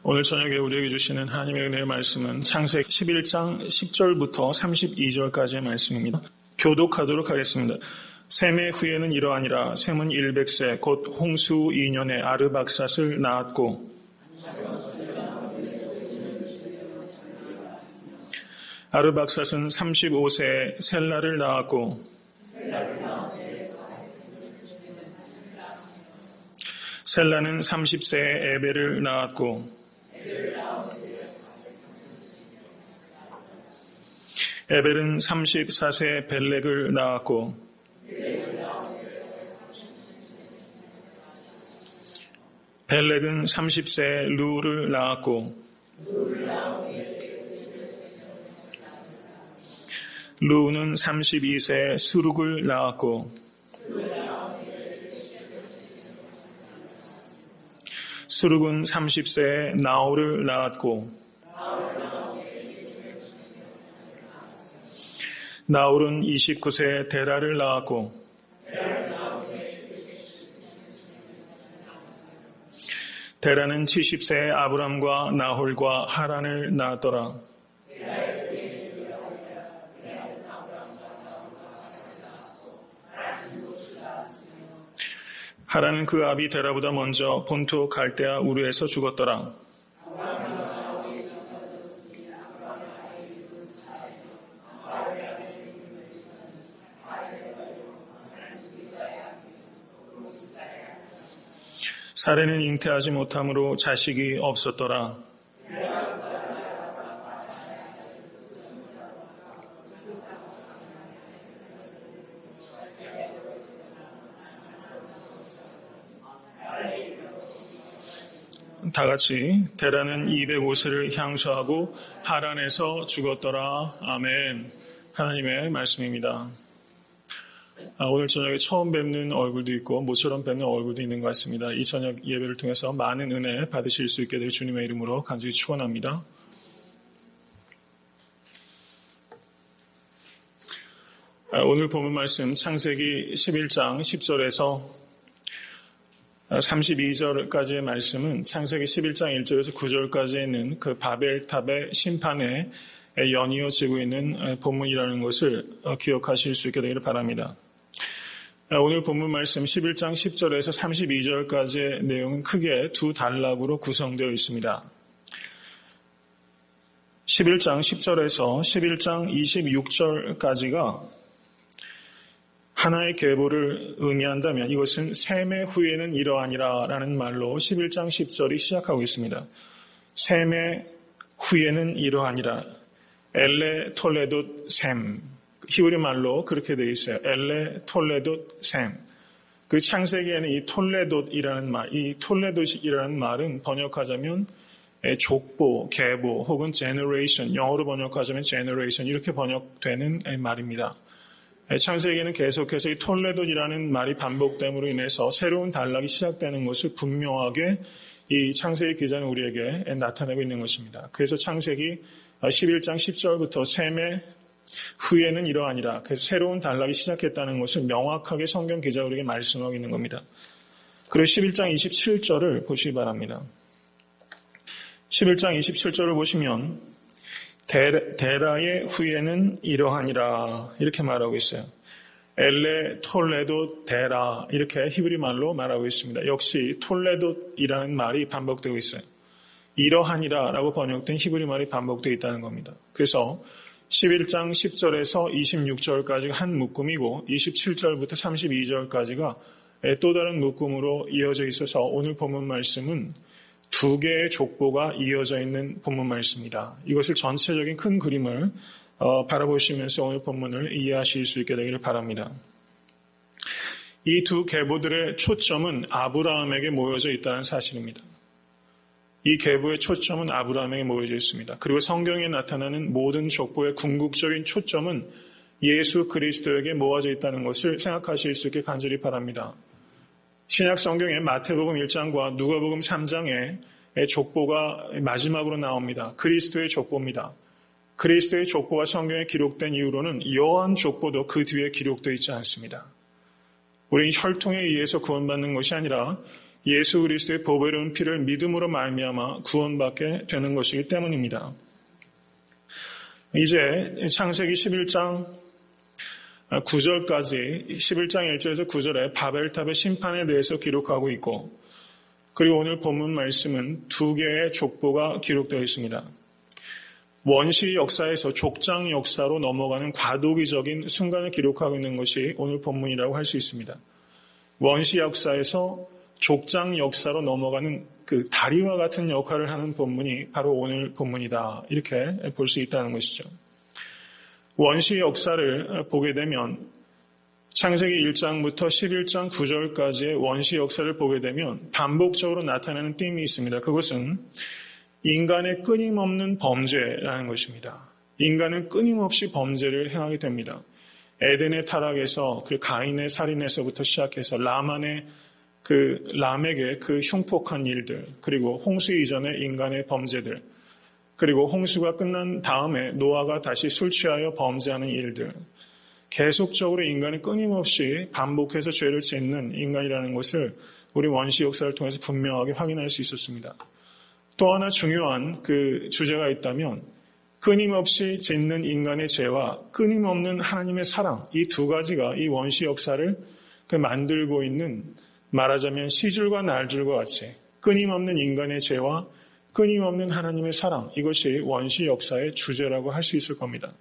오늘 저녁에 우리에게 주시는 하나님의 은혜의 말씀은 창세기 11장 10절부터 32절까지의 말씀입니다. 교독하도록 하겠습니다. 셈의 후예는 이러하니라. 셈은 100세 곧 홍수 2년에 아르박삿을 낳았고 아르박삿은 35세에 셀라를 낳았고 셀라는 30세에 에벨을 낳았고 에벨은 34세에 벨렉을 낳았고 벨렉은 30세에 루를 낳았고 루는 32세에 수룩을 낳았고 수룩은 30세에 나홀을 낳았고 나홀은 29세에 데라를 낳았고 데라는 70세에 아브람과 나홀과 하란을 낳았더라. 하란은 그 아비 데라보다 먼저 본토 갈대아 우르에서 죽었더라. 사레는 잉태하지 못함으로 자식이 없었더라. 다 같이 데라는 205세를 향수하고 하란에서 죽었더라. 아멘. 하나님의 말씀입니다. 오늘 저녁에 처음 뵙는 얼굴도 있고 모처럼 뵙는 얼굴도 있는 것 같습니다. 이 저녁 예배를 통해서 많은 은혜 받으실 수 있게 될 주님의 이름으로 간절히 축원합니다. 오늘 본문 말씀 창세기 11장 10절에서 32절까지의 말씀은 창세기 11장 1절에서 9절까지 있는 그 바벨탑의 심판에 연이어지고 있는 본문이라는 것을 기억하실 수 있게 되기를 바랍니다. 오늘 본문 말씀 11장 10절에서 32절까지의 내용은 크게 두 단락으로 구성되어 있습니다. 11장 10절에서 11장 26절까지가 하나의 계보를 의미한다면 이것은 셈의 후예는 이러하니라 라는 말로 11장 10절이 시작하고 있습니다. 셈의 후예는 이러하니라. 엘레 톨레돗 셈. 히브리 말로 그렇게 되어 있어요. 엘레 톨레돗 셈. 그 창세기에는 이 톨레돗이라는 말, 이 톨레돗이라는 말은 번역하자면 족보, 계보 혹은 generation, 영어로 번역하자면 generation 이렇게 번역되는 말입니다. 창세기에는 계속해서 이 톨레돗이라는 말이 반복됨으로 인해서 새로운 단락이 시작되는 것을 분명하게 이 창세기 기자는 우리에게 나타내고 있는 것입니다. 그래서 창세기 11장 10절부터 셈의 후예는 이러하니라. 그래서 새로운 단락이 시작했다는 것을 명확하게 성경 기자가 우리에게 말씀하고 있는 겁니다. 그리고 11장 27절을 보시기 바랍니다. 11장 27절을 보시면 데라의 후예는 이러하니라 이렇게 말하고 있어요. 엘레 톨레돗 데라 이렇게 히브리 말로 말하고 있습니다. 역시 톨레돗이라는 말이 반복되고 있어요. 이러하니라 라고 번역된 히브리 말이 반복되어 있다는 겁니다. 그래서 11장 10절에서 26절까지가 한 묶음이고 27절부터 32절까지가 또 다른 묶음으로 이어져 있어서 오늘 본문 말씀은 두 개의 족보가 이어져 있는 본문 말씀입니다. 이것을 전체적인 큰 그림을 바라보시면서 오늘 본문을 이해하실 수 있게 되기를 바랍니다. 이 두 계보들의 초점은 아브라함에게 모여져 있다는 사실입니다. 이 계보의 초점은 아브라함에게 모여져 있습니다. 그리고 성경에 나타나는 모든 족보의 궁극적인 초점은 예수 그리스도에게 모아져 있다는 것을 생각하실 수 있게 간절히 바랍니다. 신약 성경의 마태복음 1장과 누가복음 3장에 족보가 마지막으로 나옵니다. 그리스도의 족보입니다. 그리스도의 족보가 성경에 기록된 이후로는 요한 족보도 그 뒤에 기록되어 있지 않습니다. 우리는 혈통에 의해서 구원받는 것이 아니라 예수 그리스도의 보배로운 피를 믿음으로 말미암아 구원받게 되는 것이기 때문입니다. 이제 창세기 11장 9절까지 11장 1절에서 9절에 바벨탑의 심판에 대해서 기록하고 있고, 그리고 오늘 본문 말씀은 두 개의 족보가 기록되어 있습니다. 원시 역사에서 족장 역사로 넘어가는 과도기적인 순간을 기록하고 있는 것이 오늘 본문이라고 할 수 있습니다. 원시 역사에서 족장 역사로 넘어가는 그 다리와 같은 역할을 하는 본문이 바로 오늘 본문이다, 이렇게 볼 수 있다는 것이죠. 원시 역사를 보게 되면 창세기 1장부터 11장 9절까지의 원시 역사를 보게 되면 반복적으로 나타나는 띠임이 있습니다. 그것은 인간의 끊임없는 범죄라는 것입니다. 인간은 끊임없이 범죄를 행하게 됩니다. 에덴의 타락에서 그 가인의 살인에서부터 시작해서 라만의 람에게 그 흉폭한 일들, 그리고 홍수 이전의 인간의 범죄들, 그리고 홍수가 끝난 다음에 노아가 다시 술 취하여 범죄하는 일들, 계속적으로 인간은 끊임없이 반복해서 죄를 짓는 인간이라는 것을 우리 원시 역사를 통해서 분명하게 확인할 수 있었습니다. 또 하나 중요한 그 주제가 있다면 끊임없이 짓는 인간의 죄와 끊임없는 하나님의 사랑, 이 두 가지가 이 원시 역사를 만들고 있는, 말하자면 시줄과 날줄과 같이 끊임없는 인간의 죄와 끊임없는 하나님의 사랑, 이것이 원시 역사의 주제라고 할 수 있을 겁니다.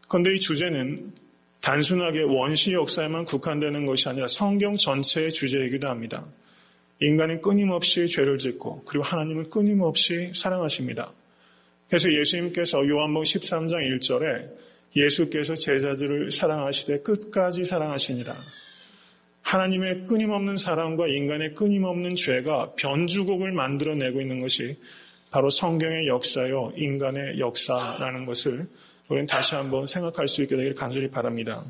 그런데 이 주제는 단순하게 원시 역사에만 국한되는 것이 아니라 성경 전체의 주제이기도 합니다. 인간은 끊임없이 죄를 짓고, 그리고 하나님은 끊임없이 사랑하십니다. 그래서 예수님께서 요한복음 13장 1절에 예수께서 제자들을 사랑하시되 끝까지 사랑하시니라. 하나님의 끊임없는 사랑과 인간의 끊임없는 죄가 변주곡을 만들어내고 있는 것이 바로 성경의 역사요, 인간의 역사라는 것을 우리는 다시 한번 생각할 수 있게 되기를 간절히 바랍니다.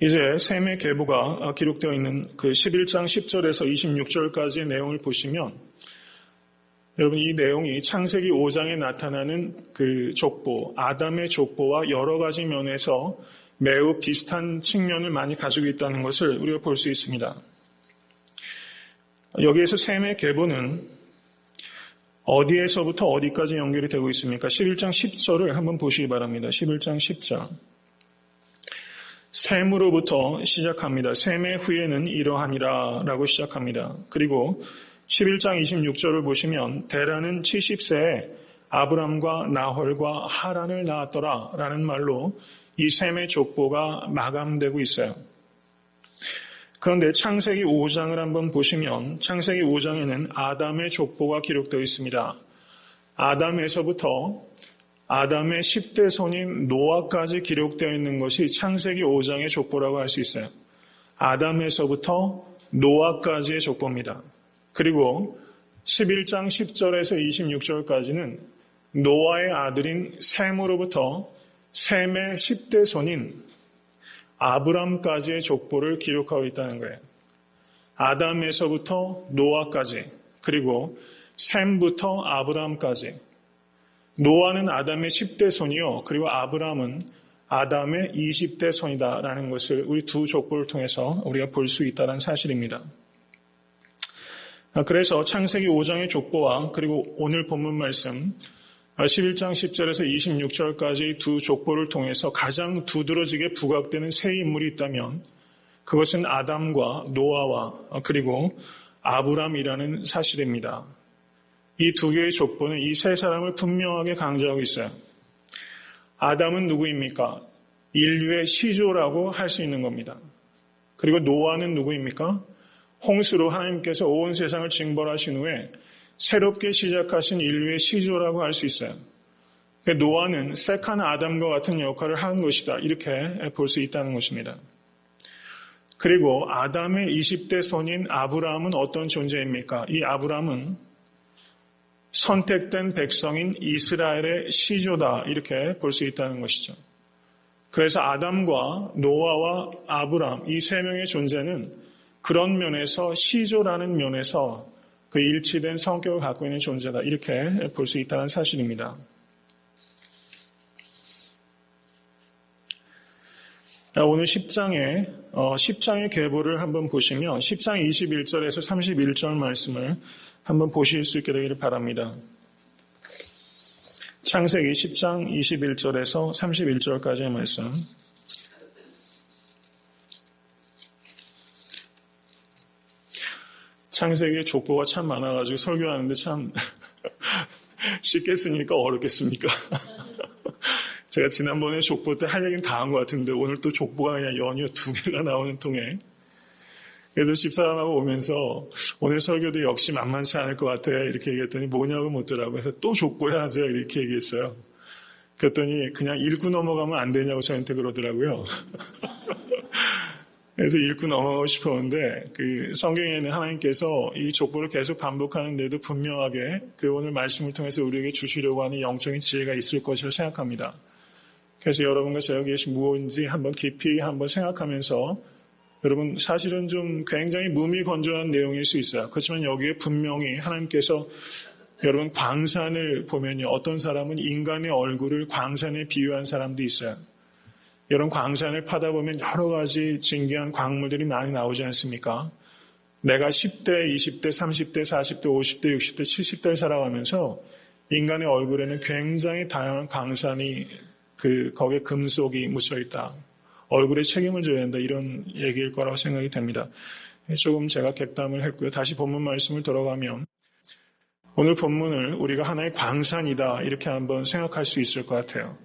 이제 셈의 계보가 기록되어 있는 그 11장 10절에서 26절까지의 내용을 보시면, 여러분 이 내용이 창세기 5장에 나타나는 그 족보, 아담의 족보와 여러 가지 면에서 매우 비슷한 측면을 많이 가지고 있다는 것을 우리가 볼 수 있습니다. 여기에서 셈의 계보는 어디에서부터 어디까지 연결이 되고 있습니까? 11장 10절을 한번 보시기 바랍니다. 11장 10절. 셈으로부터 시작합니다. 셈의 후예는 이러하니라 라고 시작합니다. 그리고 11장 26절을 보시면 데라는 70세에 아브람과 나홀과 하란을 낳았더라 라는 말로 이 셈의 족보가 마감되고 있어요. 그런데 창세기 5장을 한번 보시면 창세기 5장에는 아담의 족보가 기록되어 있습니다. 아담에서부터 아담의 10대 손인 노아까지 기록되어 있는 것이 창세기 5장의 족보라고 할 수 있어요. 아담에서부터 노아까지의 족보입니다. 그리고 11장 10절에서 26절까지는 노아의 아들인 셈으로부터 셈의 10대 손인 아브람까지의 족보를 기록하고 있다는 거예요. 아담에서부터 노아까지, 그리고 셈부터 아브람까지. 노아는 아담의 10대 손이요, 그리고 아브람은 아담의 20대 손이다라는 것을 우리 두 족보를 통해서 우리가 볼 수 있다는 사실입니다. 그래서 창세기 5장의 족보와 그리고 오늘 본문 말씀 11장 10절에서 26절까지 두 족보를 통해서 가장 두드러지게 부각되는 세 인물이 있다면 그것은 아담과 노아와 그리고 아브람이라는 사실입니다. 이 두 개의 족보는 이 세 사람을 분명하게 강조하고 있어요. 아담은 누구입니까? 인류의 시조라고 할 수 있는 겁니다. 그리고 노아는 누구입니까? 홍수로 하나님께서 온 세상을 징벌하신 후에 새롭게 시작하신 인류의 시조라고 할 수 있어요. 노아는 세컨 아담과 같은 역할을 한 것이다, 이렇게 볼 수 있다는 것입니다. 그리고 아담의 20대 손인 아브라함은 어떤 존재입니까? 이 아브라함은 선택된 백성인 이스라엘의 시조다, 이렇게 볼 수 있다는 것이죠. 그래서 아담과 노아와 아브라함, 이 세 명의 존재는 그런 면에서 시조라는 면에서 그 일치된 성격을 갖고 있는 존재다, 이렇게 볼 수 있다는 사실입니다. 오늘 10장의 계보를 한번 보시면 10장 21절에서 31절 말씀을 한번 보실 수 있게 되기를 바랍니다. 창세기 10장 21절에서 31절까지의 말씀. 창세기에 족보가 참 많아가지고 설교하는데 참 쉽게 쓰니까 어렵겠습니까? 제가 지난번에 족보 때 할 얘기는 다 한 것 같은데 오늘 또 족보가 그냥 연이어 2개가 나오는 통에 그래서 집사람하고 오면서 오늘 설교도 역시 만만치 않을 것 같아 이렇게 얘기했더니 뭐냐고 묻더라고요. 그래서 또 족보해야죠 이렇게 얘기했어요. 그랬더니 그냥 읽고 넘어가면 안 되냐고 저한테 그러더라고요. 그래서 읽고 넘어가고 싶었는데 성경에는 하나님께서 이 족보를 계속 반복하는데도 분명하게 오늘 말씀을 통해서 우리에게 주시려고 하는 영적인 지혜가 있을 것이라 생각합니다. 그래서 여러분과 제가 이것이 무엇인지 한번 깊이 한번 생각하면서 여러분 사실은 좀 굉장히 무미건조한 내용일 수 있어요. 그렇지만 여기에 분명히 하나님께서 여러분 광산을 보면요. 어떤 사람은 인간의 얼굴을 광산에 비유한 사람도 있어요. 여러분 광산을 파다 보면 여러 가지 진귀한 광물들이 많이 나오지 않습니까? 내가 10대, 20대, 30대, 40대, 50대, 60대, 70대를 살아가면서 인간의 얼굴에는 굉장히 다양한 광산이 거기에 금속이 묻혀있다. 얼굴에 책임을 져야 한다. 이런 얘기일 거라고 생각이 됩니다. 조금 제가 객담을 했고요. 다시 본문 말씀을 들어가면 오늘 본문을 우리가 하나의 광산이다. 이렇게 한번 생각할 수 있을 것 같아요.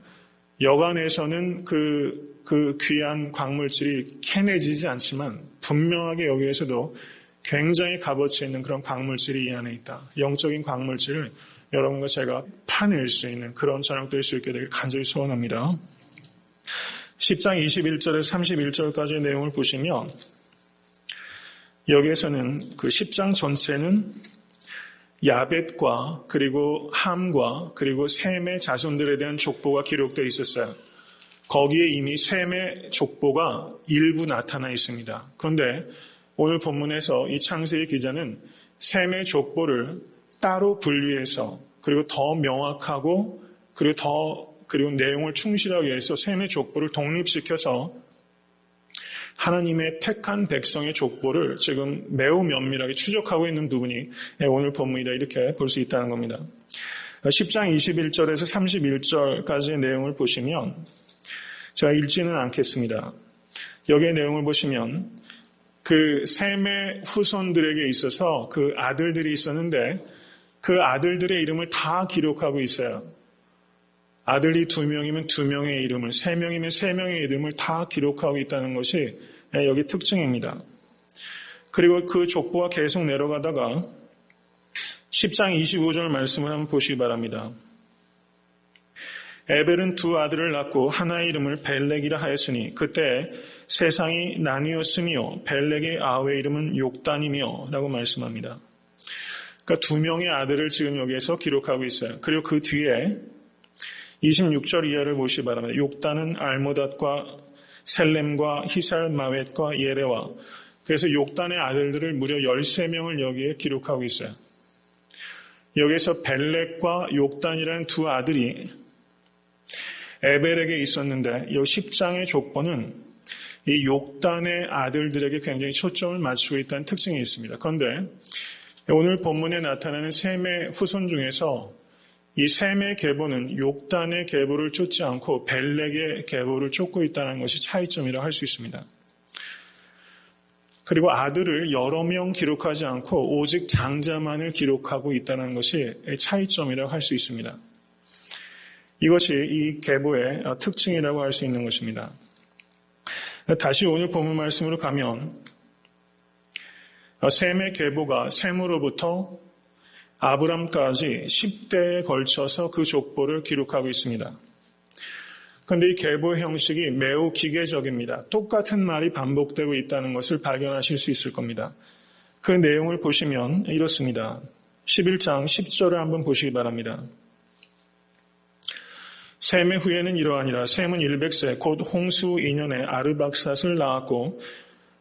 여간에서는 그 귀한 광물질이 캐내지지 않지만 분명하게 여기에서도 굉장히 값어치 있는 그런 광물질이 이 안에 있다. 영적인 광물질을 여러분과 제가 파낼 수 있는 그런 저녁 될 수 있게 되길 간절히 소원합니다. 10장 21절에서 31절까지의 내용을 보시면 여기에서는 그 10장 전체는 야벳과 그리고 함과 그리고 셈의 자손들에 대한 족보가 기록되어 있었어요. 거기에 이미 셈의 족보가 일부 나타나 있습니다. 그런데 오늘 본문에서 이 창세기 기자는 셈의 족보를 따로 분리해서 그리고 더 명확하고 그리고 내용을 충실하게 해서 셈의 족보를 독립시켜서 하나님의 택한 백성의 족보를 지금 매우 면밀하게 추적하고 있는 부분이 오늘 본문이다 이렇게 볼 수 있다는 겁니다. 10장 21절에서 31절까지의 내용을 보시면 제가 읽지는 않겠습니다. 여기의 내용을 보시면 그 셈의 후손들에게 있어서 그 아들들이 있었는데 그 아들들의 이름을 다 기록하고 있어요. 아들이 2명이면 2명의 이름을, 3명이면 3명의 이름을 다 기록하고 있다는 것이 여기 특징입니다. 그리고 그 족보가 계속 내려가다가 10장 25절 말씀을 한번 보시기 바랍니다. 에벨은 2 아들을 낳고 하나의 이름을 벨렉이라 하였으니 그때 세상이 나뉘었으며 벨렉의 아우의 이름은 욕단이며 라고 말씀합니다. 그러니까 2명의 아들을 지금 여기에서 기록하고 있어요. 그리고 그 뒤에 26절 이하를 보시기 바랍니다. 욕단은 알모닷과 셀렘과 히살 마웻과 예레와 그래서 욕단의 아들들을 무려 13명을 여기에 기록하고 있어요. 여기에서 벨렉과 욕단이라는 2 아들이 에벨에게 있었는데 이 10장의 족보는 이 욕단의 아들들에게 굉장히 초점을 맞추고 있다는 특징이 있습니다. 그런데 오늘 본문에 나타나는 셈의 후손 중에서 이 셈의 계보는 욕단의 계보를 쫓지 않고 벨렉의 계보를 쫓고 있다는 것이 차이점이라고 할 수 있습니다. 그리고 아들을 여러 명 기록하지 않고 오직 장자만을 기록하고 있다는 것이 차이점이라고 할 수 있습니다. 이것이 이 계보의 특징이라고 할 수 있는 것입니다. 다시 오늘 본문 말씀으로 가면 셈의 계보가 셈으로부터 아브람까지 10대에 걸쳐서 그 족보를 기록하고 있습니다. 그런데 이 계보 형식이 매우 기계적입니다. 똑같은 말이 반복되고 있다는 것을 발견하실 수 있을 겁니다. 그 내용을 보시면 이렇습니다. 11장 10절을 한번 보시기 바랍니다. 셈의 후에는 이러하니라. 셈은 100세 곧 홍수 2년에 아르박삿을 낳았고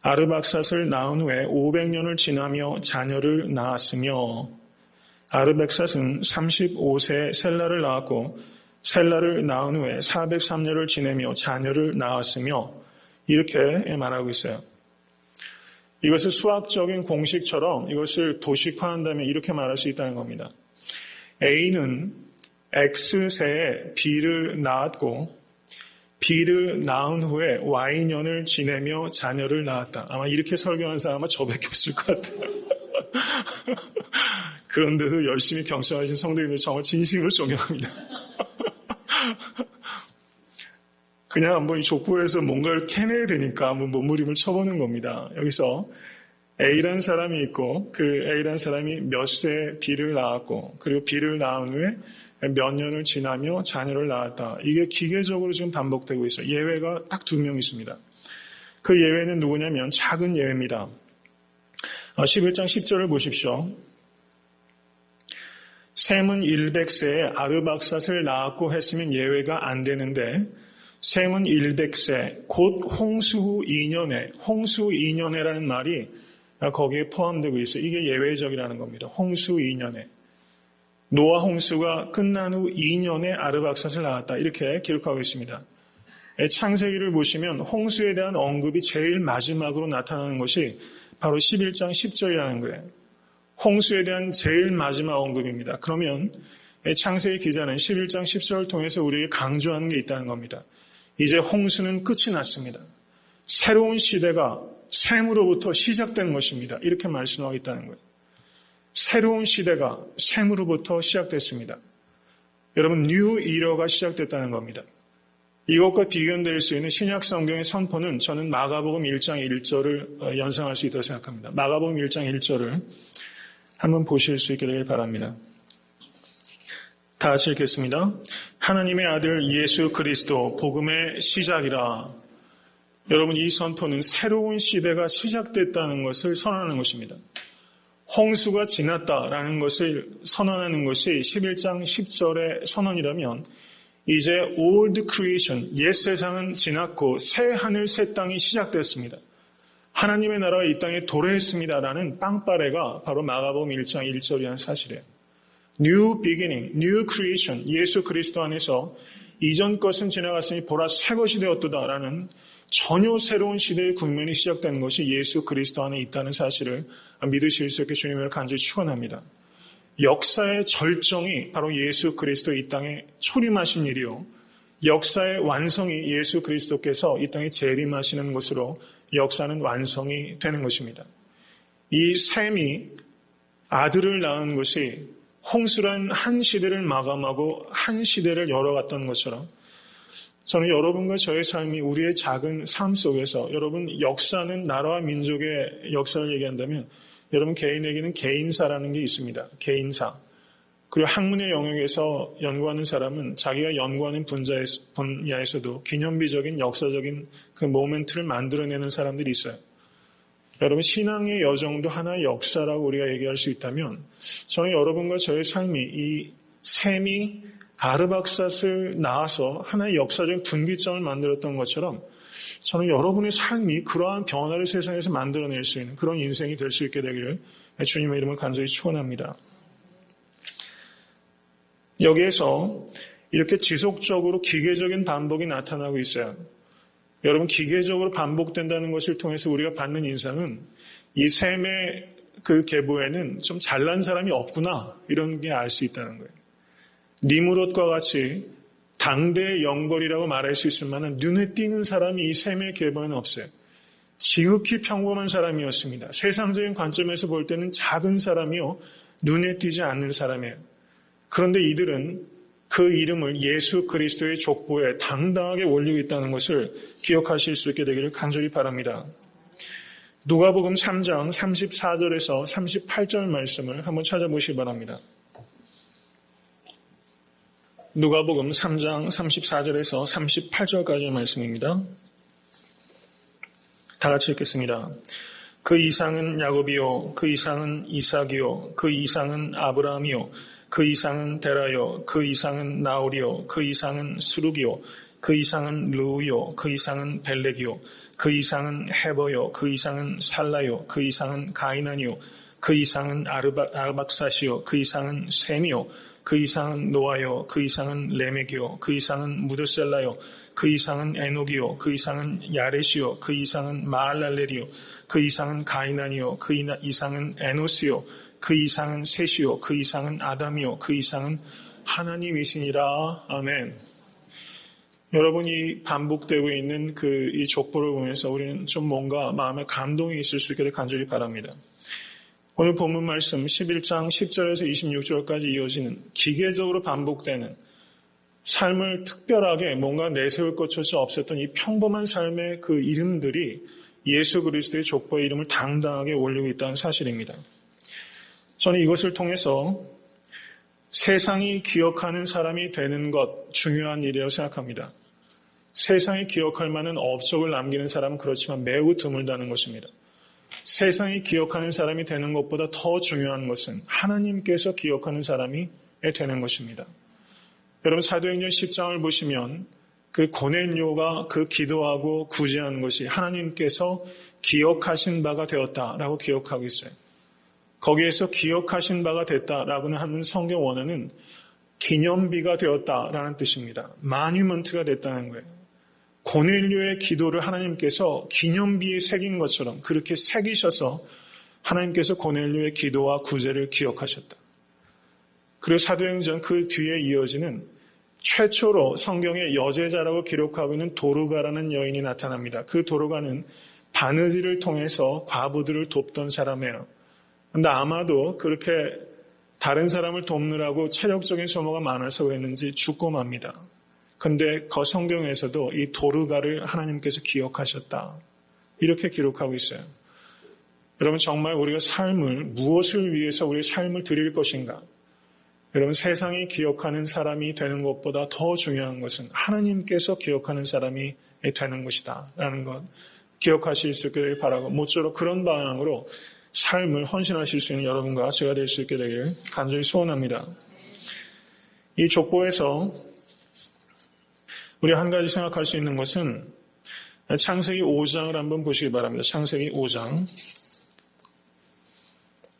아르박삿을 낳은 후에 500년을 지나며 자녀를 낳았으며 아르박삿은 35세에 셀라를 낳았고 셀라를 낳은 후에 403년을 지내며 자녀를 낳았으며 이렇게 말하고 있어요. 이것을 수학적인 공식처럼 이것을 도식화한다면 이렇게 말할 수 있다는 겁니다. A는 X세에 B를 낳았고 B를 낳은 후에 Y년을 지내며 자녀를 낳았다. 아마 이렇게 설교하는 사람은 저밖에 없을 것 같아요. 그런데도 열심히 경청하신 성도님들 정말 진심으로 존경합니다. 그냥 한번 이 족보에서 뭔가를 캐내야 되니까 한번 몸부림을 쳐보는 겁니다. 여기서 A라는 사람이 있고 그 A라는 사람이 몇 세 B를 낳았고 그리고 B를 낳은 후에 몇 년을 지나며 자녀를 낳았다. 이게 기계적으로 지금 반복되고 있어요. 예외가 딱 2명 있습니다. 그 예외는 누구냐면 작은 예외입니다. 11장 10절을 보십시오. 셈은 100세에 아르박삿을 낳았고 했으면 예외가 안 되는데 셈은 100세 곧 홍수 후 2년에 홍수 2년에라는 말이 거기에 포함되고 있어요. 이게 예외적이라는 겁니다. 홍수 2년에 노아 홍수가 끝난 후 2년에 아르박삿을 낳았다. 이렇게 기록하고 있습니다. 창세기를 보시면 홍수에 대한 언급이 제일 마지막으로 나타나는 것이 바로 11장 10절이라는 거예요. 홍수에 대한 제일 마지막 언급입니다. 그러면 창세기 기자는 11장 10절을 통해서 우리에게 강조하는 게 있다는 겁니다. 이제 홍수는 끝이 났습니다. 새로운 시대가 셈으로부터 시작된 것입니다. 이렇게 말씀하고 있다는 거예요. 새로운 시대가 셈으로부터 시작됐습니다. 여러분, 뉴 이러가 시작됐다는 겁니다. 이것과 비교될 수 있는 신약 성경의 선포는 저는 마가복음 1장 1절을 연상할 수 있다고 생각합니다. 마가복음 1장 1절을 한번 보실 수 있게 되길 바랍니다. 다 같이 읽겠습니다. 하나님의 아들 예수 그리스도 복음의 시작이라. 여러분, 이 선포는 새로운 시대가 시작됐다는 것을 선언하는 것입니다. 홍수가 지났다라는 것을 선언하는 것이 11장 10절의 선언이라면 이제 old creation, 옛 세상은 지났고 새 하늘 새 땅이 시작됐습니다. 하나님의 나라가 이 땅에 도래했습니다라는 빵빠레가 바로 마가복음 1장 1절이라는 사실이에요. New beginning, new creation, 예수 그리스도 안에서 이전 것은 지나갔으니 보라 새 것이 되었도다라는 전혀 새로운 시대의 국면이 시작되는 것이 예수 그리스도 안에 있다는 사실을 믿으실 수 있게 주님을 간절히 축원합니다. 역사의 절정이 바로 예수 그리스도 이 땅에 초림하신 일이요. 역사의 완성이 예수 그리스도께서 이 땅에 재림하시는 것으로 역사는 완성이 되는 것입니다. 이 셈이 아들을 낳은 것이 홍수란 한 시대를 마감하고 한 시대를 열어갔던 것처럼 저는 여러분과 저의 삶이 우리의 작은 삶 속에서 여러분 역사는 나라와 민족의 역사를 얘기한다면 여러분 개인에게는 개인사라는 게 있습니다. 개인사. 그리고 학문의 영역에서 연구하는 사람은 자기가 연구하는 분야에서도 기념비적인 역사적인 그 모멘트를 만들어내는 사람들이 있어요. 여러분 신앙의 여정도 하나의 역사라고 우리가 얘기할 수 있다면 저는 여러분과 저의 삶이 이 셈이 아르박삿을 낳아서 하나의 역사적인 분기점을 만들었던 것처럼 저는 여러분의 삶이 그러한 변화를 세상에서 만들어낼 수 있는 그런 인생이 될 수 있게 되기를 주님의 이름을 간절히 축원합니다. 여기에서 이렇게 지속적으로 기계적인 반복이 나타나고 있어요. 여러분 기계적으로 반복된다는 것을 통해서 우리가 받는 인상은 이 셈의 그 계보에는 좀 잘난 사람이 없구나 이런 게 알 수 있다는 거예요. 니무롯과 같이 당대의 영걸이라고 말할 수 있을 만한 눈에 띄는 사람이 이 셈의 계보에는 없어요. 지극히 평범한 사람이었습니다. 세상적인 관점에서 볼 때는 작은 사람이요 눈에 띄지 않는 사람이에요. 그런데 이들은 그 이름을 예수 그리스도의 족보에 당당하게 올리고 있다는 것을 기억하실 수 있게 되기를 간절히 바랍니다. 누가복음 3장 34절에서 38절 말씀을 한번 찾아보시기 바랍니다. 누가복음 3장 34절에서 38절까지의 말씀입니다. 다 같이 읽겠습니다. 그 이상은 야곱이요, 그 이상은 이삭이요, 그 이상은 아브라함이요, 그 이상은 데라요, 그 이상은 나홀이요, 그 이상은 스룹이요, 그 이상은 르우요, 그 이상은 벨렉이요, 그 이상은 헤버요, 그 이상은 살라요, 그 이상은 가이난이요, 그 이상은 아르박삿이요, 그 이상은 셈이요, 그 이상은 노아요, 그 이상은 레멕이요, 그 이상은 무드셀라요, 그 이상은 에녹이요, 그 이상은 야렛이요, 그 이상은 마할랄렐이요, 그 이상은 가이난이요, 그 이상은 에노스요, 그 이상은 셋이요, 그 이상은 아담이요, 그 이상은 하나님이시니라. 아멘. 여러분이 반복되고 있는 이 족보를 보면서 우리는 좀 뭔가 마음에 감동이 있을 수 있기를 간절히 바랍니다. 오늘 본문 말씀 11장 10절에서 26절까지 이어지는 기계적으로 반복되는 삶을 특별하게 뭔가 내세울 것조차 없었던 이 평범한 삶의 그 이름들이 예수 그리스도의 족보의 이름을 당당하게 올리고 있다는 사실입니다. 저는 이것을 통해서 세상이 기억하는 사람이 되는 것 중요한 일이라고 생각합니다. 세상이 기억할 만한 업적을 남기는 사람은 그렇지만 매우 드물다는 것입니다. 세상이 기억하는 사람이 되는 것보다 더 중요한 것은 하나님께서 기억하는 사람이 되는 것입니다. 여러분 사도행전 10장을 보시면 그 고넬료가 그 기도하고 구제하는 것이 하나님께서 기억하신 바가 되었다라고 기억하고 있어요. 거기에서 기억하신 바가 됐다라고 하는 성경 원어는 기념비가 되었다라는 뜻입니다. 마뉴먼트가 됐다는 거예요. 고넬료의 기도를 하나님께서 기념비에 새긴 것처럼 그렇게 새기셔서 하나님께서 고넬료의 기도와 구제를 기억하셨다. 그리고 사도행전 그 뒤에 이어지는 최초로 성경의 여제자라고 기록하고 있는 도르가라는 여인이 나타납니다. 그 도르가는 바느질을 통해서 과부들을 돕던 사람이에요. 그런데 아마도 그렇게 다른 사람을 돕느라고 체력적인 소모가 많아서 그랬는지 죽고 맙니다. 그런데 그 성경에서도 이 도르가를 하나님께서 기억하셨다. 이렇게 기록하고 있어요. 여러분 정말 우리가 삶을 무엇을 위해서 우리의 삶을 드릴 것인가? 여러분 세상이 기억하는 사람이 되는 것보다 더 중요한 것은 하나님께서 기억하는 사람이 되는 것이다. 라는 것 기억하실 수 있기를 바라고 모쪼록 그런 방향으로 삶을 헌신하실 수 있는 여러분과 제가 될 수 있게 되기를 간절히 소원합니다. 이 족보에서 우리 한 가지 생각할 수 있는 것은 창세기 5장을 한번 보시기 바랍니다. 창세기 5장.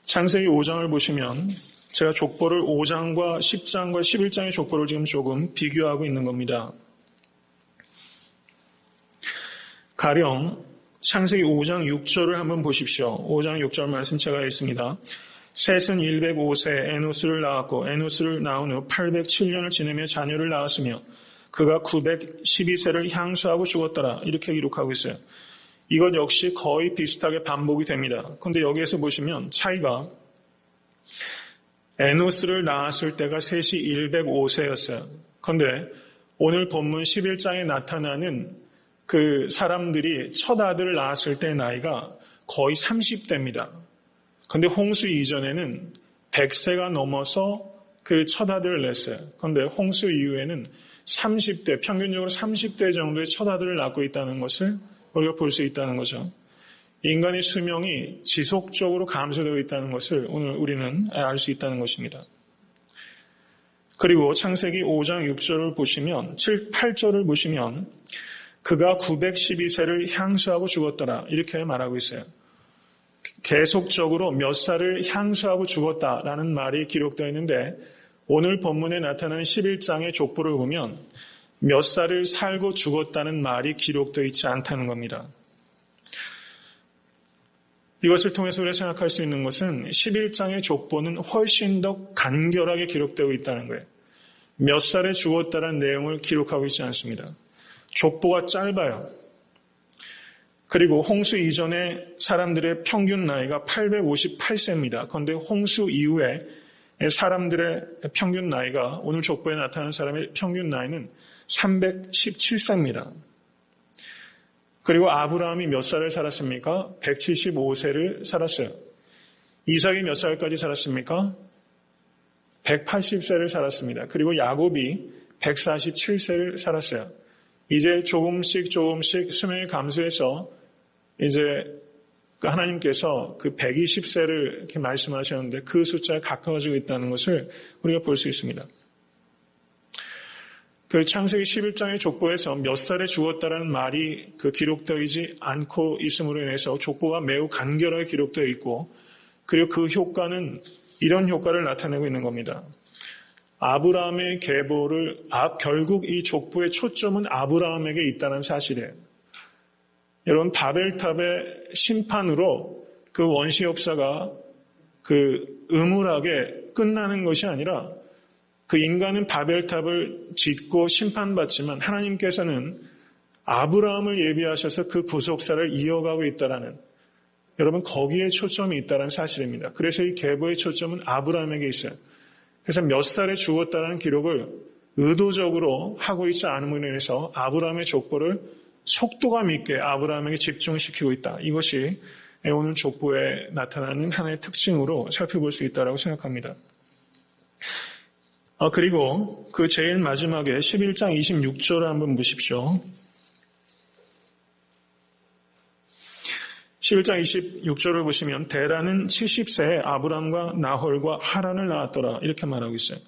창세기 5장을 보시면 제가 족보를 5장과 10장과 11장의 족보를 지금 조금 비교하고 있는 겁니다. 가령 창세기 5장 6절을 한번 보십시오. 5장 6절 말씀 제가 읽습니다. 셋은 105세 에노스를 낳았고 에노스를 낳은 후 807년을 지내며 자녀를 낳았으며 그가 912세를 향수하고 죽었더라. 이렇게 기록하고 있어요. 이것 역시 거의 비슷하게 반복이 됩니다. 그런데 여기에서 보시면 차이가 에노스를 낳았을 때가 셋이 105세였어요. 그런데 오늘 본문 11장에 나타나는 그 사람들이 첫 아들을 낳았을 때 나이가 거의 30대입니다. 그런데 홍수 이전에는 100세가 넘어서 그 첫 아들을 냈어요. 그런데 홍수 이후에는 30대, 평균적으로 30대 정도의 첫 아들을 낳고 있다는 것을 우리가 볼 수 있다는 거죠. 인간의 수명이 지속적으로 감소되고 있다는 것을 오늘 우리는 알 수 있다는 것입니다. 그리고 창세기 5장 6절을 보시면 8절을 보시면 그가 912세를 향수하고 죽었더라 이렇게 말하고 있어요. 계속적으로 몇 살을 향수하고 죽었다라는 말이 기록되어 있는데 오늘 본문에 나타나는 11장의 족보를 보면 몇 살을 살고 죽었다는 말이 기록되어 있지 않다는 겁니다. 이것을 통해서 우리가 생각할 수 있는 것은 11장의 족보는 훨씬 더 간결하게 기록되고 있다는 거예요. 몇 살에 죽었다는 내용을 기록하고 있지 않습니다. 족보가 짧아요. 그리고 홍수 이전에 사람들의 평균 나이가 858세입니다. 그런데 홍수 이후에 사람들의 평균 나이가 오늘 족보에 나타나는 사람의 평균 나이는 317세입니다. 그리고 아브라함이 몇 살을 살았습니까? 175세를 살았어요. 이삭이 몇 살까지 살았습니까? 180세를 살았습니다. 그리고 야곱이 147세를 살았어요. 이제 조금씩 수명이 감소해서 이제 하나님께서 그 120세를 이렇게 말씀하셨는데 그 숫자에 가까워지고 있다는 것을 우리가 볼 수 있습니다. 그 창세기 11장의 족보에서 몇 살에 죽었다라는 말이 그 기록되어 있지 않고 있음으로 인해서 족보가 매우 간결하게 기록되어 있고 그리고 그 효과는 이런 효과를 나타내고 있는 겁니다. 아브라함의 계보를 결국 이 족보의 초점은 아브라함에게 있다는 사실이에요. 여러분, 바벨탑의 심판으로 그 원시 역사가 음울하게 끝나는 것이 아니라 그 인간은 바벨탑을 짓고 심판받지만 하나님께서는 아브라함을 예비하셔서 그 구속사를 이어가고 있다라는, 여러분, 거기에 초점이 있다는 사실입니다. 그래서 이 계보의 초점은 아브라함에게 있어요. 그래서 몇 살에 죽었다는 기록을 의도적으로 하고 있지 않음으로 인해서 아브라함의 족보를 속도감 있게 아브라함에게 집중시키고 있다. 이것이 오늘 족보에 나타나는 하나의 특징으로 살펴볼 수 있다고 생각합니다. 그리고 그 제일 마지막에 11장 26절을 한번 보십시오. 11장 26절을 보시면 데라는 70세에 아브람과 나홀과 하란을 낳았더라 이렇게 말하고 있어요.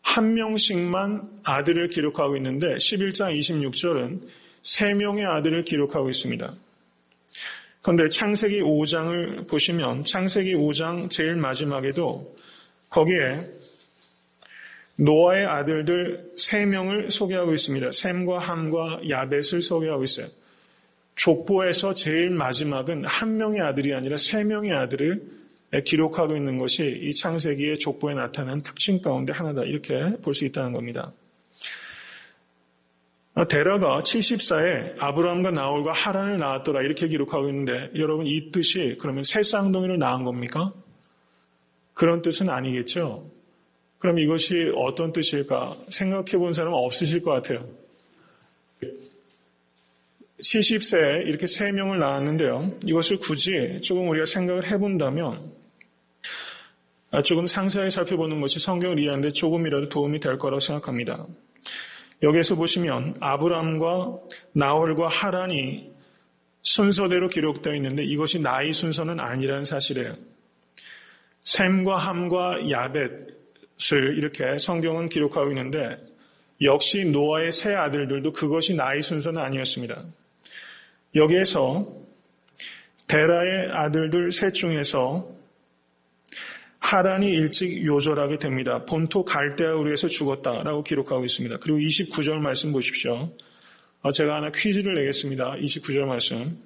한 명씩만 아들을 기록하고 있는데 11장 26절은 3명의 아들을 기록하고 있습니다. 그런데 창세기 5장을 보시면 창세기 5장 제일 마지막에도 거기에 노아의 아들들 3명을 소개하고 있습니다. 셈과 함과 야벳을 소개하고 있어요. 족보에서 제일 마지막은 한 명의 아들이 아니라 3명의 아들을 기록하고 있는 것이 이 창세기의 족보에 나타난 특징 가운데 하나다 이렇게 볼 수 있다는 겁니다. 데라가 74에 아브라함과 나홀과 하란을 낳았더라 이렇게 기록하고 있는데 여러분 이 뜻이 그러면 새 쌍둥이를 낳은 겁니까? 그런 뜻은 아니겠죠. 그럼 이것이 어떤 뜻일까 생각해 본 사람은 없으실 것 같아요. 70세에 이렇게 3명을 낳았는데요. 이것을 굳이 조금 우리가 생각을 해본다면 조금 상세하게 살펴보는 것이 성경을 이해하는 데 조금이라도 도움이 될 거라고 생각합니다. 여기에서 보시면 아브람과 나홀과 하란이 순서대로 기록되어 있는데 이것이 나이 순서는 아니라는 사실이에요. 셈과 함과 야벳을 이렇게 성경은 기록하고 있는데 역시 노아의 세 아들들도 그것이 나이 순서는 아니었습니다. 여기에서 데라의 아들들 셋 중에서 하란이 일찍 요절하게 됩니다. 본토 갈대아우르에서 죽었다라고 기록하고 있습니다. 그리고 29절 말씀 보십시오. 제가 하나 퀴즈를 내겠습니다. 29절 말씀.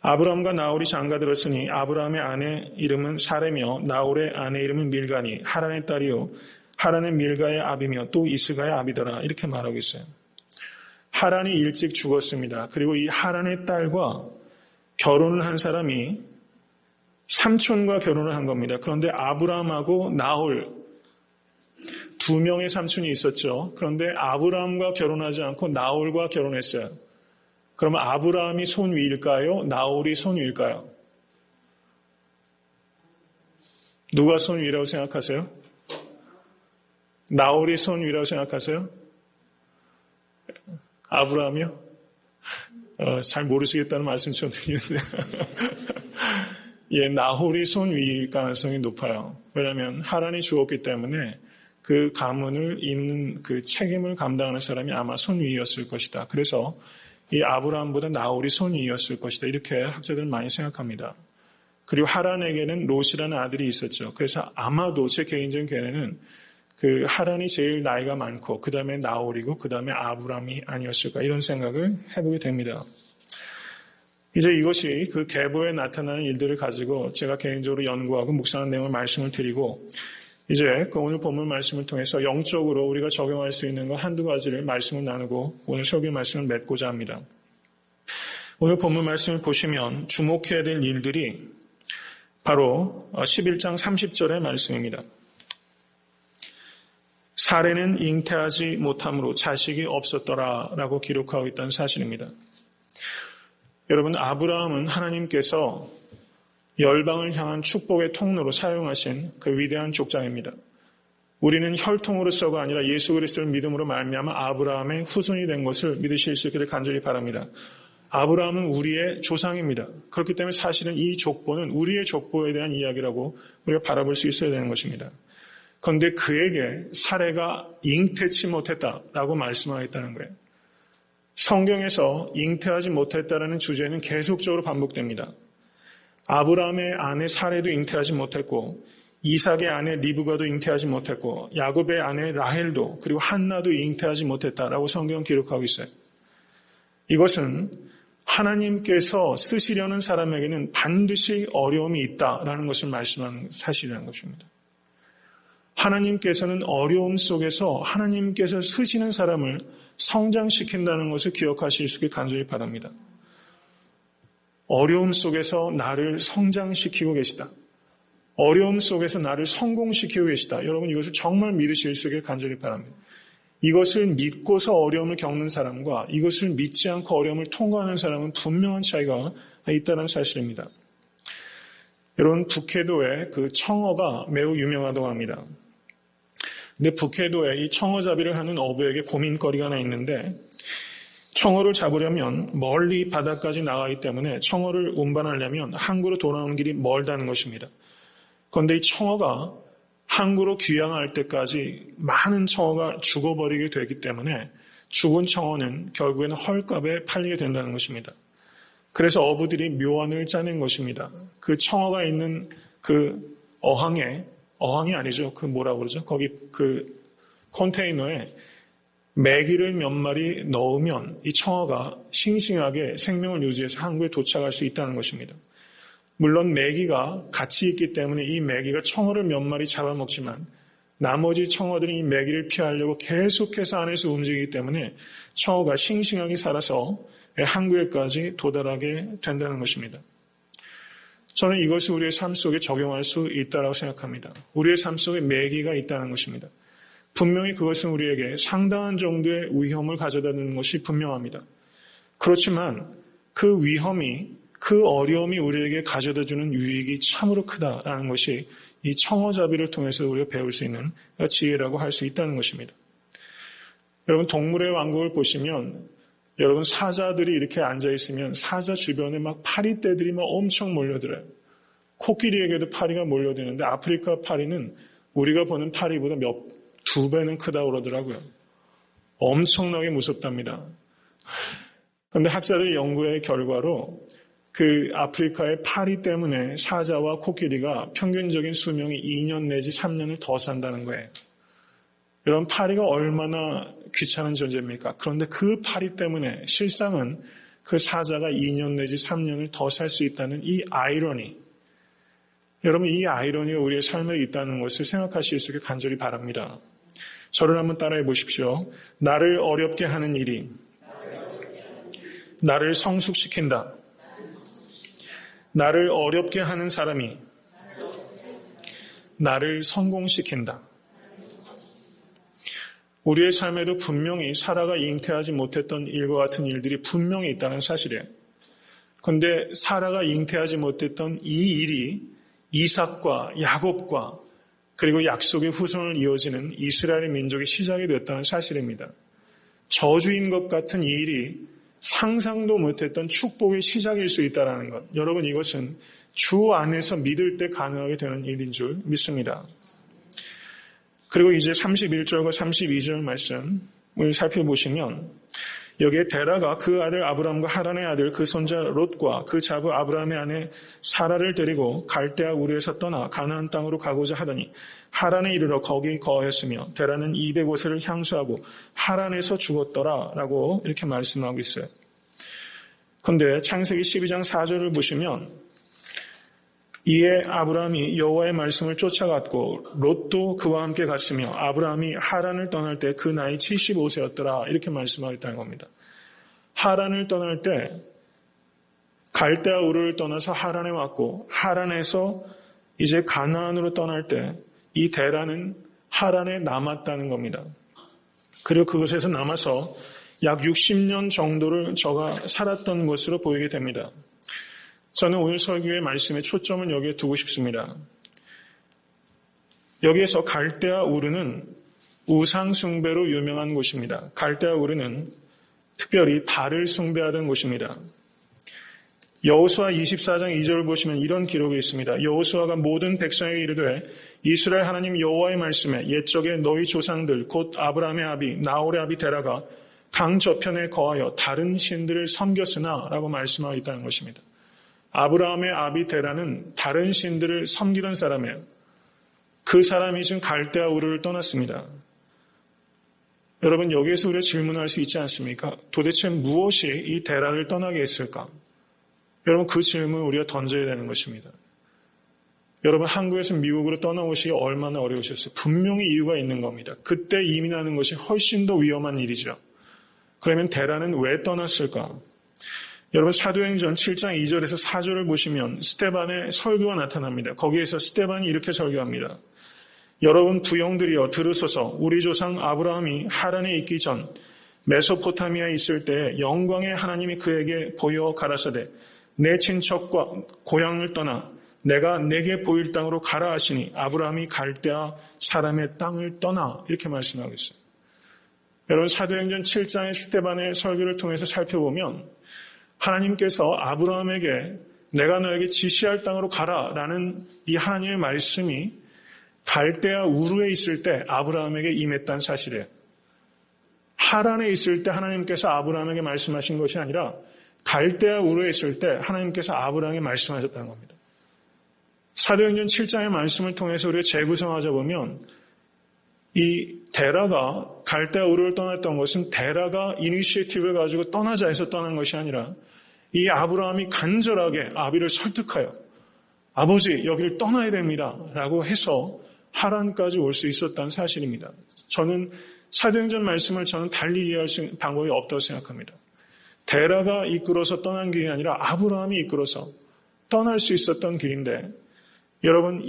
아브람과 나홀이 장가들었으니 아브람의 아내 이름은 사레며 나홀의 아내 이름은 밀가니 하란의 딸이요 하란은 밀가의 아비며 또 이스가의 아비더라 이렇게 말하고 있어요. 하란이 일찍 죽었습니다. 그리고 이 하란의 딸과 결혼을 한 사람이 삼촌과 결혼을 한 겁니다. 그런데 아브람하고 나홀 2명의 삼촌이 있었죠. 그런데 아브람과 결혼하지 않고 나홀과 결혼했어요. 그러면 아브람이 손 위일까요? 나홀이 손 위일까요? 누가 손 위라고 생각하세요? 나홀이 손 위라고 생각하세요? 아브라함이요? 잘 모르시겠다는 말씀 좀 드리는데 예, 나홀이 손 위일 가능성이 높아요. 왜냐하면 하란이 죽었기 때문에 그 가문을 잇는 그 책임을 감당하는 사람이 아마 손 위였을 것이다. 그래서 이 아브라함보다 나홀이 손 위였을 것이다. 이렇게 학자들은 많이 생각합니다. 그리고 하란에게는 롯이라는 아들이 있었죠. 그래서 아마도 제 개인적인 견해는 그 하란이 제일 나이가 많고 그 다음에 나홀이고 그 다음에 아브람이 아니었을까 이런 생각을 해보게 됩니다. 이제 이것이 그 계보에 나타나는 일들을 가지고 제가 개인적으로 연구하고 묵상하는 내용을 말씀을 드리고 이제 그 오늘 본문 말씀을 통해서 영적으로 우리가 적용할 수 있는 것 한두 가지를 말씀을 나누고 오늘 설교 말씀을 맺고자 합니다. 오늘 본문 말씀을 보시면 주목해야 될 일들이 바로 11장 30절의 말씀입니다. 사레는 잉태하지 못함으로 자식이 없었더라라고 기록하고 있다는 사실입니다. 여러분, 아브라함은 하나님께서 열방을 향한 축복의 통로로 사용하신 그 위대한 족장입니다. 우리는 혈통으로서가 아니라 예수 그리스도를 믿음으로 말미암아 아브라함의 후손이 된 것을 믿으실 수 있기를 간절히 바랍니다. 아브라함은 우리의 조상입니다. 그렇기 때문에 사실은 이 족보는 우리의 족보에 대한 이야기라고 우리가 바라볼 수 있어야 되는 것입니다. 그런데 그에게 사레가 잉태치 못했다라고 말씀하겠다는 거예요. 성경에서 잉태하지 못했다라는 주제는 계속적으로 반복됩니다. 아브라함의 아내 사레도 잉태하지 못했고 이삭의 아내 리브가도 잉태하지 못했고 야곱의 아내 라헬도 그리고 한나도 잉태하지 못했다라고 성경은 기록하고 있어요. 이것은 하나님께서 쓰시려는 사람에게는 반드시 어려움이 있다라는 것을 말씀하는 사실이라는 것입니다. 하나님께서는 어려움 속에서 하나님께서 쓰시는 사람을 성장시킨다는 것을 기억하실 수 있게 간절히 바랍니다. 어려움 속에서 나를 성장시키고 계시다. 어려움 속에서 나를 성공시키고 계시다. 여러분 이것을 정말 믿으실 수 있게 간절히 바랍니다. 이것을 믿고서 어려움을 겪는 사람과 이것을 믿지 않고 어려움을 통과하는 사람은 분명한 차이가 있다는 사실입니다. 여러분 북해도에 그 청어가 매우 유명하다고 합니다. 근데 북해도에 이 청어잡이를 하는 어부에게 고민거리가 하나 있는데 청어를 잡으려면 멀리 바다까지 나가기 때문에 청어를 운반하려면 항구로 돌아오는 길이 멀다는 것입니다. 그런데 이 청어가 항구로 귀향할 때까지 많은 청어가 죽어버리게 되기 때문에 죽은 청어는 결국에는 헐값에 팔리게 된다는 것입니다. 그래서 어부들이 묘안을 짜낸 것입니다. 그 청어가 있는 그 어항이 아니죠. 그 뭐라고 그러죠? 거기 그 컨테이너에 메기를 몇 마리 넣으면 이 청어가 싱싱하게 생명을 유지해서 항구에 도착할 수 있다는 것입니다. 물론 메기가 같이 있기 때문에 이 메기가 청어를 몇 마리 잡아먹지만 나머지 청어들이 이 메기를 피하려고 계속해서 안에서 움직이기 때문에 청어가 싱싱하게 살아서 항구에까지 도달하게 된다는 것입니다. 저는 이것을 우리의 삶 속에 적용할 수 있다고 생각합니다. 우리의 삶 속에 메기가 있다는 것입니다. 분명히 그것은 우리에게 상당한 정도의 위험을 가져다 주는 것이 분명합니다. 그렇지만 그 위험이 그 어려움이 우리에게 가져다 주는 유익이 참으로 크다라는 것이 이 청어잡이를 통해서 우리가 배울 수 있는 지혜라고 할 수 있다는 것입니다. 여러분 동물의 왕국을 보시면 여러분 사자들이 이렇게 앉아있으면 사자 주변에 막 파리떼들이 막 엄청 몰려들어요. 코끼리에게도 파리가 몰려드는데 아프리카 파리는 우리가 보는 파리보다 2배는 크다고 그러더라고요. 엄청나게 무섭답니다. 그런데 학자들의 연구의 결과로 그 아프리카의 파리 때문에 사자와 코끼리가 평균적인 수명이 2년 내지 3년을 더 산다는 거예요. 여러분 파리가 얼마나 귀찮은 존재입니까? 그런데 그 파리 때문에 실상은 그 사자가 2년 내지 3년을 더 살 수 있다는 이 아이러니. 여러분 이 아이러니가 우리의 삶에 있다는 것을 생각하실 수 있게 간절히 바랍니다. 저를 한번 따라해 보십시오. 나를 어렵게 하는 일이 나를 성숙시킨다. 나를 어렵게 하는 사람이 나를 성공시킨다. 우리의 삶에도 분명히 사라가 잉태하지 못했던 일과 같은 일들이 분명히 있다는 사실이에요. 그런데 사라가 잉태하지 못했던 이 일이 이삭과 야곱과 그리고 약속의 후손을 이어지는 이스라엘의 민족의 시작이 됐다는 사실입니다. 저주인 것 같은 이 일이 상상도 못했던 축복의 시작일 수 있다는 것. 여러분 이것은 주 안에서 믿을 때 가능하게 되는 일인 줄 믿습니다. 그리고 이제 31절과 32절 말씀을 살펴보시면 여기에 데라가 그 아들 아브람과 하란의 아들 그 손자 롯과 그 자부 아브람의 아내 사라를 데리고 갈대아 우르에서 떠나 가나안 땅으로 가고자 하더니 하란에 이르러 거기 거하였으며 데라는 200곳을 향수하고 하란에서 죽었더라 라고 이렇게 말씀하고 있어요. 그런데 창세기 12장 4절을 보시면 이에 아브라함이 여호와의 말씀을 쫓아갔고 롯도 그와 함께 갔으며 아브라함이 하란을 떠날 때 그 나이 75세였더라 이렇게 말씀하고 있다는 겁니다. 하란을 떠날 때 갈대아 우르를 떠나서 하란에 왔고 하란에서 이제 가나안으로 떠날 때 이 데라는 하란에 남았다는 겁니다. 그리고 그곳에서 남아서 약 60년 정도를 저가 살았던 것으로 보이게 됩니다. 저는 오늘 설교의 말씀에 초점을 여기에 두고 싶습니다. 여기에서 갈대아 우르는 우상 숭배로 유명한 곳입니다. 갈대아 우르는 특별히 달을 숭배하던 곳입니다. 여호수아 24장 2절을 보시면 이런 기록이 있습니다. 여호수아가 모든 백성에게 이르되 이스라엘 하나님 여호와의 말씀에 옛적에 너희 조상들 곧 아브라함의 아비 나홀의 아비 데라가 강 저편에 거하여 다른 신들을 섬겼으나 라고 말씀하고 있다는 것입니다. 아브라함의 아비 데라는 다른 신들을 섬기던 사람이에요. 그 사람이 지금 갈대아 우르를 떠났습니다. 여러분, 여기에서 우리가 질문할 수 있지 않습니까? 도대체 무엇이 이 데라를 떠나게 했을까? 여러분, 그 질문을 우리가 던져야 되는 것입니다. 여러분, 한국에서 미국으로 떠나오시기 얼마나 어려우셨어요? 분명히 이유가 있는 겁니다. 그때 이민하는 것이 훨씬 더 위험한 일이죠. 그러면 데라는 왜 떠났을까? 여러분, 사도행전 7장 2절에서 4절을 보시면 스데반의 설교가 나타납니다. 거기에서 스데반이 이렇게 설교합니다. 여러분 부형들이여 들으소서. 우리 조상 아브라함이 하란에 있기 전 메소포타미아에 있을 때 영광의 하나님이 그에게 보여 가라사대 내 친척과 고향을 떠나 내가 내게 보일 땅으로 가라 하시니 아브라함이 갈대아 사람의 땅을 떠나 이렇게 말씀하고 있어요. 여러분, 사도행전 7장의 스데반의 설교를 통해서 살펴보면 하나님께서 아브라함에게 내가 너에게 지시할 땅으로 가라라는 이 하나님의 말씀이 갈대아 우르에 있을 때 아브라함에게 임했다는 사실이에요. 하란에 있을 때 하나님께서 아브라함에게 말씀하신 것이 아니라 갈대아 우르에 있을 때 하나님께서 아브라함에게 말씀하셨다는 겁니다. 사도행전 7장의 말씀을 통해서 우리가 재구성하자 보면 이 데라가 갈대아 우르를 떠났던 것은 데라가 이니시에티브를 가지고 떠나자 해서 떠난 것이 아니라 이 아브라함이 간절하게 아비를 설득하여 아버지 여기를 떠나야 됩니다 라고 해서 하란까지 올 수 있었다는 사실입니다. 저는 사도행전 말씀을 달리 이해할 방법이 없다고 생각합니다. 데라가 이끌어서 떠난 길이 아니라 아브라함이 이끌어서 떠날 수 있었던 길인데 여러분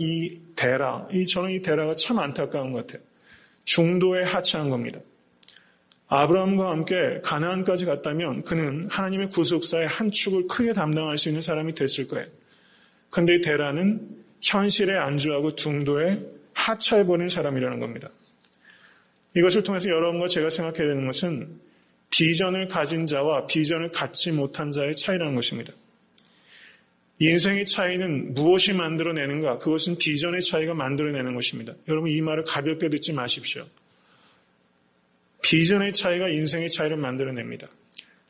저는 이 데라가 참 안타까운 것 같아요. 중도에 하차한 겁니다. 아브라함과 함께 가나안까지 갔다면 그는 하나님의 구속사의 한 축을 크게 담당할 수 있는 사람이 됐을 거예요. 그런데 이 데라는 현실에 안주하고 중도에 하차해버린 사람이라는 겁니다. 이것을 통해서 여러분과 제가 생각해야 되는 것은 비전을 가진 자와 비전을 갖지 못한 자의 차이라는 것입니다. 인생의 차이는 무엇이 만들어내는가? 그것은 비전의 차이가 만들어내는 것입니다. 여러분, 이 말을 가볍게 듣지 마십시오. 비전의 차이가 인생의 차이를 만들어냅니다.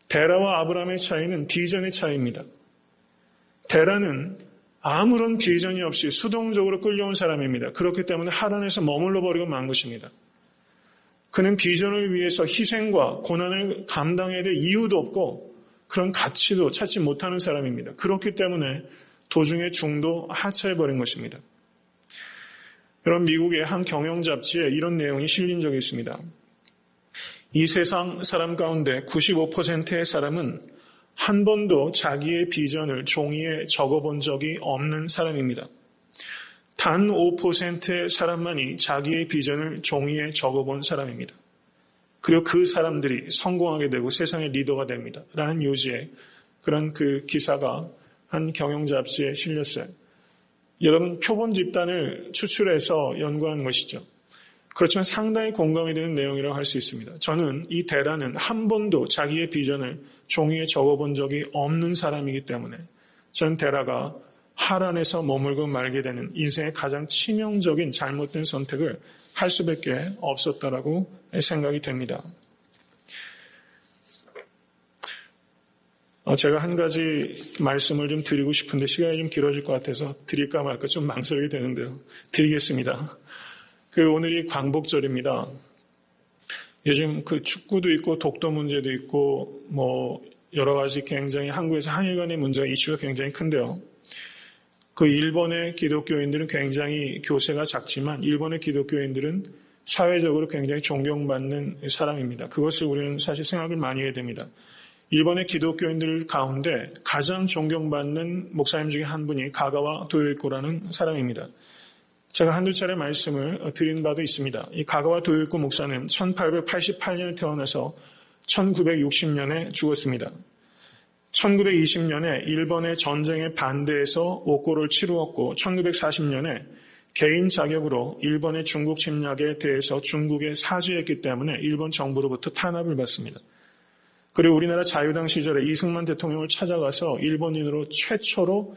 데라와 아브라함의 차이는 비전의 차이입니다. 데라는 아무런 비전이 없이 수동적으로 끌려온 사람입니다. 그렇기 때문에 하란에서 머물러 버리고 만 것입니다. 그는 비전을 위해서 희생과 고난을 감당해야 될 이유도 없고 그런 가치도 찾지 못하는 사람입니다. 그렇기 때문에 도중에 중도 하차해버린 것입니다. 여러분, 미국의 한 경영 잡지에 이런 내용이 실린 적이 있습니다. 이 세상 사람 가운데 95%의 사람은 한 번도 자기의 비전을 종이에 적어본 적이 없는 사람입니다. 단 5%의 사람만이 자기의 비전을 종이에 적어본 사람입니다. 그리고 그 사람들이 성공하게 되고 세상의 리더가 됩니다. 라는 요지의 그런 그 기사가 한 경영 잡지에 실렸어요. 여러분, 표본 집단을 추출해서 연구한 것이죠. 그렇지만 상당히 공감이 되는 내용이라고 할 수 있습니다. 저는 이 데라는 한 번도 자기의 비전을 종이에 적어본 적이 없는 사람이기 때문에 저는 데라가 하란에서 머물고 말게 되는 인생의 가장 치명적인 잘못된 선택을 할 수밖에 없었다라고 생각이 됩니다. 제가 한 가지 말씀을 좀 드리고 싶은데 시간이 좀 길어질 것 같아서 드릴까 말까 좀 망설이게 되는데요. 드리겠습니다. 오늘이 광복절입니다. 요즘 축구도 있고 독도 문제도 있고 여러 가지 굉장히 한국에서 한일 간의 문제가 이슈가 굉장히 큰데요. 일본의 기독교인들은 굉장히 교세가 작지만 일본의 기독교인들은 사회적으로 굉장히 존경받는 사람입니다. 그것을 우리는 사실 생각을 많이 해야 됩니다. 일본의 기독교인들 가운데 가장 존경받는 목사님 중에 한 분이 가가와 도요이코라는 사람입니다. 제가 한두 차례 말씀을 드린 바도 있습니다. 이 가가와 도요이코 목사는 1888년에 태어나서 1960년에 죽었습니다. 1920년에 일본의 전쟁에 반대해서 옥고를 치루었고 1940년에 개인 자격으로 일본의 중국 침략에 대해서 중국에 사죄했기 때문에 일본 정부로부터 탄압을 받습니다. 그리고 우리나라 자유당 시절에 이승만 대통령을 찾아가서 일본인으로 최초로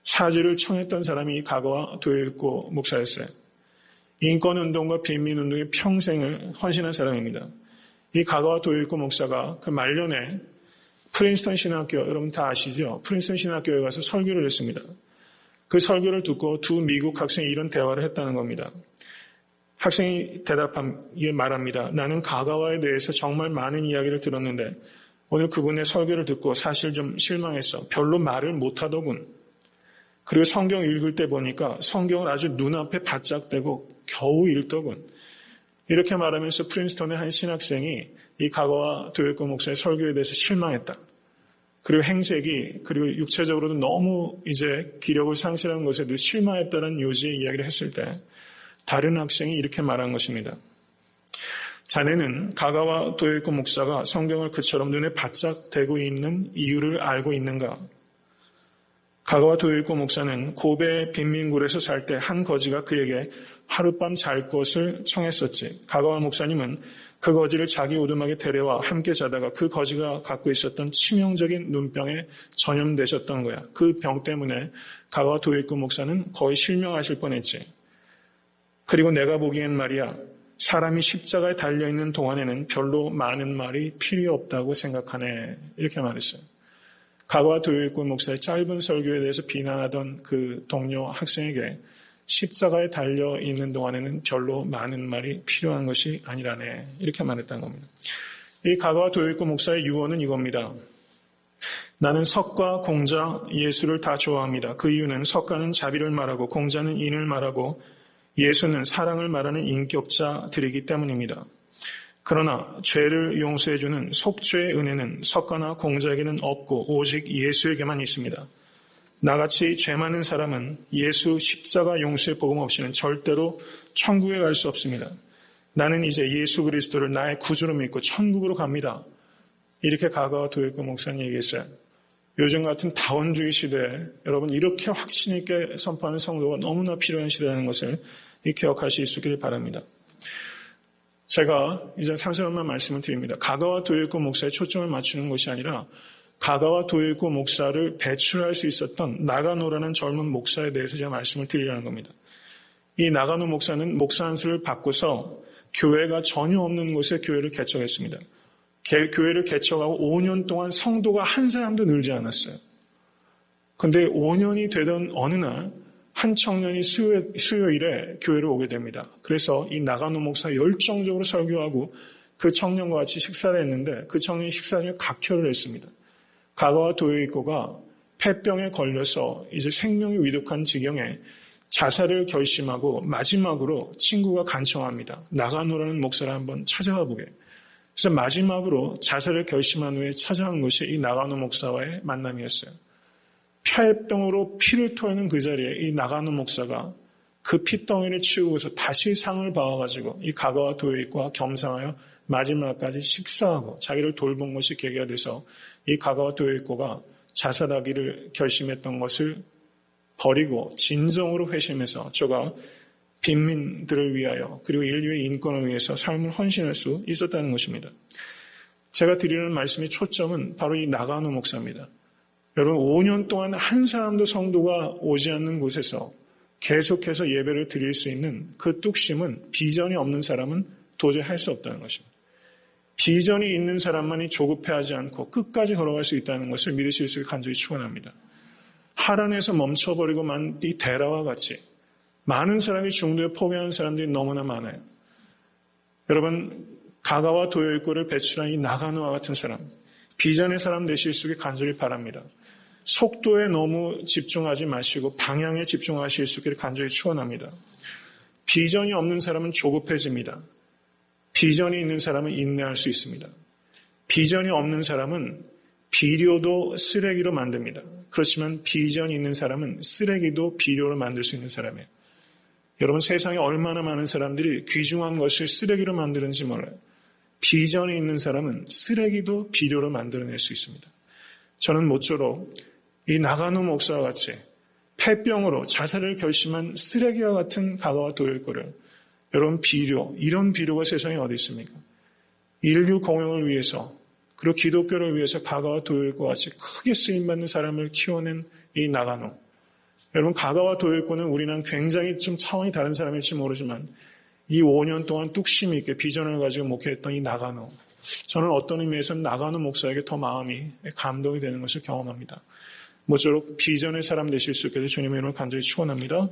사죄를 청했던 사람이 가가와 도요이코 목사였어요. 인권운동과 빈민운동에 평생을 헌신한 사람입니다. 이 가가와 도요이코 목사가 말년에 프린스턴 신학교, 여러분 다 아시죠? 프린스턴 신학교에 가서 설교를 했습니다. 그 설교를 듣고 두 미국 학생이 이런 대화를 했다는 겁니다. 학생이 말합니다. 나는 가가와에 대해서 정말 많은 이야기를 들었는데 오늘 그분의 설교를 듣고 사실 좀 실망했어. 별로 말을 못하더군. 그리고 성경 읽을 때 보니까 성경을 아주 눈앞에 바짝 대고 겨우 읽더군. 이렇게 말하면서 프린스턴의 한 신학생이 이 가가와 도요코 목사의 설교에 대해서 실망했다. 그리고 행색이 그리고 육체적으로도 너무 이제 기력을 상실한 것에도 실망했다는 요지의 이야기를 했을 때 다른 학생이 이렇게 말한 것입니다. 자네는 가가와 도요코 목사가 성경을 그처럼 눈에 바짝 대고 있는 이유를 알고 있는가? 가가와 도요코 목사는 고베 빈민굴에서 살 때 한 거지가 그에게 하룻밤 잘 것을 청했었지. 가가와 목사님은 그 거지를 자기 오두막에 데려와 함께 자다가 그 거지가 갖고 있었던 치명적인 눈병에 전염되셨던 거야. 그 병 때문에 가가와 도요코 목사는 거의 실명하실 뻔했지. 그리고 내가 보기엔 말이야, 사람이 십자가에 달려있는 동안에는 별로 많은 말이 필요 없다고 생각하네. 이렇게 말했어요. 가가와 도요코 목사의 짧은 설교에 대해서 비난하던 그 동료 학생에게 십자가에 달려있는 동안에는 별로 많은 말이 필요한 것이 아니라네. 이렇게 말했다는 겁니다. 이 가가와 도요코 목사의 유언은 이겁니다. 나는 석과 공자, 예수를 다 좋아합니다. 그 이유는 석가는 자비를 말하고 공자는 인을 말하고 예수는 사랑을 말하는 인격자들이기 때문입니다. 그러나 죄를 용서해주는 속죄의 은혜는 석가나 공자에게는 없고 오직 예수에게만 있습니다. 나같이 죄 많은 사람은 예수 십자가 용서의 복음 없이는 절대로 천국에 갈 수 없습니다. 나는 이제 예수 그리스도를 나의 구주로 믿고 천국으로 갑니다. 이렇게 가가와 도요코 목사님 얘기했어요. 요즘 같은 다원주의 시대에 여러분 이렇게 확신 있게 선포하는 성도가 너무나 필요한 시대라는 것을 기억하실 수 있기를 바랍니다. 제가 이제 3세번만 말씀을 드립니다. 가가와 도요코 목사에 초점을 맞추는 것이 아니라 가가와 도요코 목사를 배출할 수 있었던 나가노라는 젊은 목사에 대해서 제가 말씀을 드리려는 겁니다. 이 나가노 목사는 목사 안수를 받고서 교회가 전혀 없는 곳에 교회를 개척했습니다. 교회를 개척하고 5년 동안 성도가 한 사람도 늘지 않았어요. 그런데 5년이 되던 어느 날 한 청년이 수요일에 교회를 오게 됩니다. 그래서 이 나가노 목사 열정적으로 설교하고 그 청년과 같이 식사를 했는데 그 청년이 식사 중에 각혈을 했습니다. 가가와 도요코가 폐병에 걸려서 이제 생명이 위독한 지경에 자살을 결심하고 마지막으로 친구가 간청합니다. 나가노라는 목사를 한번 찾아가 보게. 그래서 마지막으로 자살을 결심한 후에 찾아간 것이 이 나가노 목사와의 만남이었어요. 폐병으로 피를 토하는 그 자리에 이 나가노 목사가 그 피덩이를 치우고서 다시 상을 봐와가지고 이 가가와 도요코와 겸상하여 마지막까지 식사하고 자기를 돌본 것이 계기가 돼서 이 가가와 도요코가 자살하기를 결심했던 것을 버리고 진정으로 회심해서 저가 빈민들을 위하여 그리고 인류의 인권을 위해서 삶을 헌신할 수 있었다는 것입니다. 제가 드리는 말씀의 초점은 바로 이 나가노 목사입니다. 여러분 5년 동안 한 사람도 성도가 오지 않는 곳에서 계속해서 예배를 드릴 수 있는 그 뚝심은 비전이 없는 사람은 도저히 할 수 없다는 것입니다. 비전이 있는 사람만이 조급해하지 않고 끝까지 걸어갈 수 있다는 것을 믿으실 수 있게 간절히 축원합니다. 하란에서 멈춰버리고만 이 데라와 같이 많은 사람이 중도에 포기하는 사람들이 너무나 많아요. 여러분 가가와 도요코를 배출한 이 나가노와 같은 사람, 비전의 사람 되실 수 있게 간절히 바랍니다. 속도에 너무 집중하지 마시고 방향에 집중하실 수 있기를 간절히 축원합니다. 비전이 없는 사람은 조급해집니다. 비전이 있는 사람은 인내할 수 있습니다. 비전이 없는 사람은 비료도 쓰레기로 만듭니다. 그렇지만 비전이 있는 사람은 쓰레기도 비료로 만들 수 있는 사람이에요. 여러분 세상에 얼마나 많은 사람들이 귀중한 것을 쓰레기로 만드는지 몰라요. 비전이 있는 사람은 쓰레기도 비료로 만들어낼 수 있습니다. 저는 모쪼록 이 나가노 목사와 같이 폐병으로 자살을 결심한 쓰레기와 같은 가가와 도요코를 여러분 비료, 이런 비료가 세상에 어디 있습니까? 인류 공영을 위해서 그리고 기독교를 위해서 가가와 도요코와 같이 크게 쓰임받는 사람을 키워낸 이 나가노. 여러분 가가와 도요코는 우리랑 굉장히 좀 차원이 다른 사람일지 모르지만 이 5년 동안 뚝심 있게 비전을 가지고 목회했던 이 나가노. 저는 어떤 의미에서는 나가노 목사에게 더 마음이 감동이 되는 것을 경험합니다. 모쪼록 비전의 사람 되실 수 있게 주님의 이름으로 간절히 축원합니다.